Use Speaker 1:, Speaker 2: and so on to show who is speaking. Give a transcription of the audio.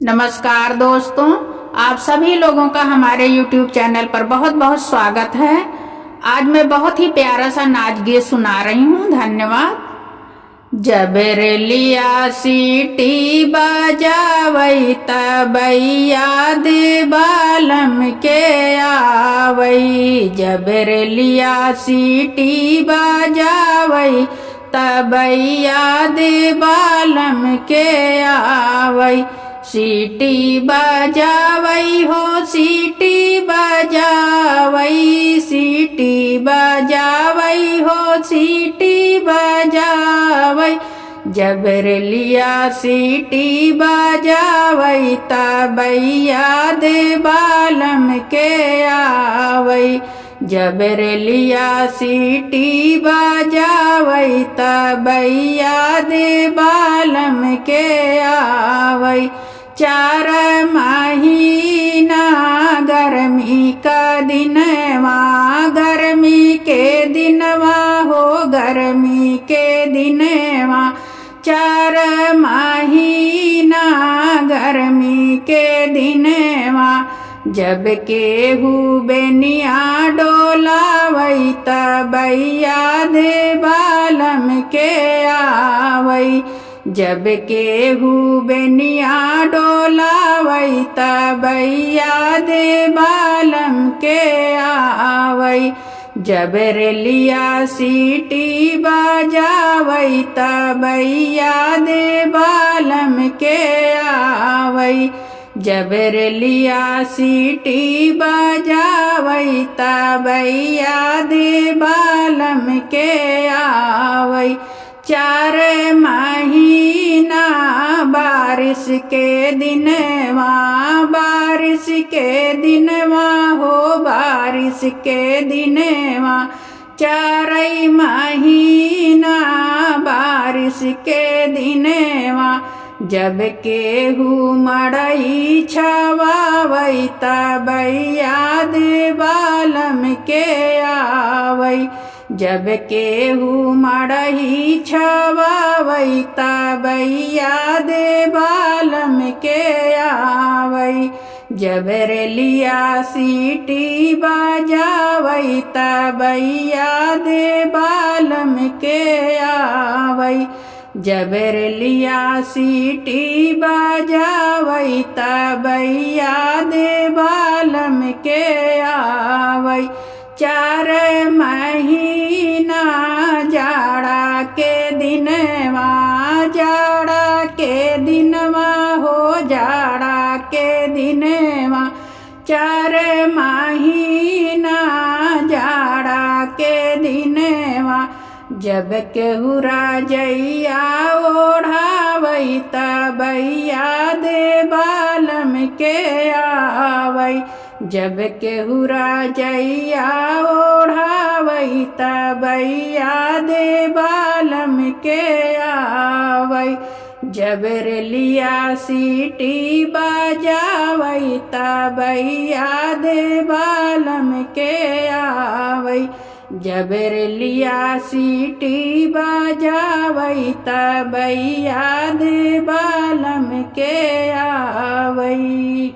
Speaker 1: नमस्कार दोस्तों, आप सभी लोगों का हमारे YouTube चैनल पर बहुत बहुत स्वागत है। आज मैं बहुत ही प्यारा सा नाच गीत सुना रही हूँ। धन्यवाद। जब रेलिया सीटी बजावई तबैया दे बालम के आवई। जब रेलिया सीटी बजावई तबैया दे बालम के आवई। सीटी बजावई हो सीटी बजावई, सीटी बजावई हो सीटी बजावई। जब रेलिया सीटी बजावई तबैया दे बालम के आवई। जब रेलिया सीटी बजावई तबैया दे बालम के आवई। 4 महीना गर्मी का दिनवा, गर्मी के दिनवा हो गर्मी के दिनवा। 4 महीना गर्मी के दिनवा। जब केहू बेनिया डोलावई तबैया दे बालम के आवई। जब केहू बेनिया डोलावई तबैया दे बालम के आवई। जब रेलिया सीटी बजावई तबैया दे बालम के आवई। जब रेलिया सीटी बजावई तबैया दे बालम के आवई। 4 महीना बारिश के दिनवा, बारिश के दिनवा हो बारिश के दिनवा। 4 महीना बारिश के दिनवा। जब केहू मड़ई छवावई तबैया दे बालम के आवई। जब केहू मड़ई छवावई तबैया दे बालम के आवई। जब रेलिया सीटी बजावई तबैया दे बालम के आवई। जब रेलिया सीटी बजावई तबैया दे बालम के आवई। 4 महीना जाड़ा के दिनवा, जाड़ा के दिनवा हो जाड़ा के दिनवा। 4 महीना जाड़ा के दिनवा। जब केहू रजैया ओढ़ावई तबैया दे बालम के आवई। जब केहू रजैया ओढ़ावई तबैया दे बालम के आवई। जब रेलिया सीटी बजावई तबैया दे बालम के आवई। जब रेलिया सीटी बजावई तबैया दे बालम के आवई।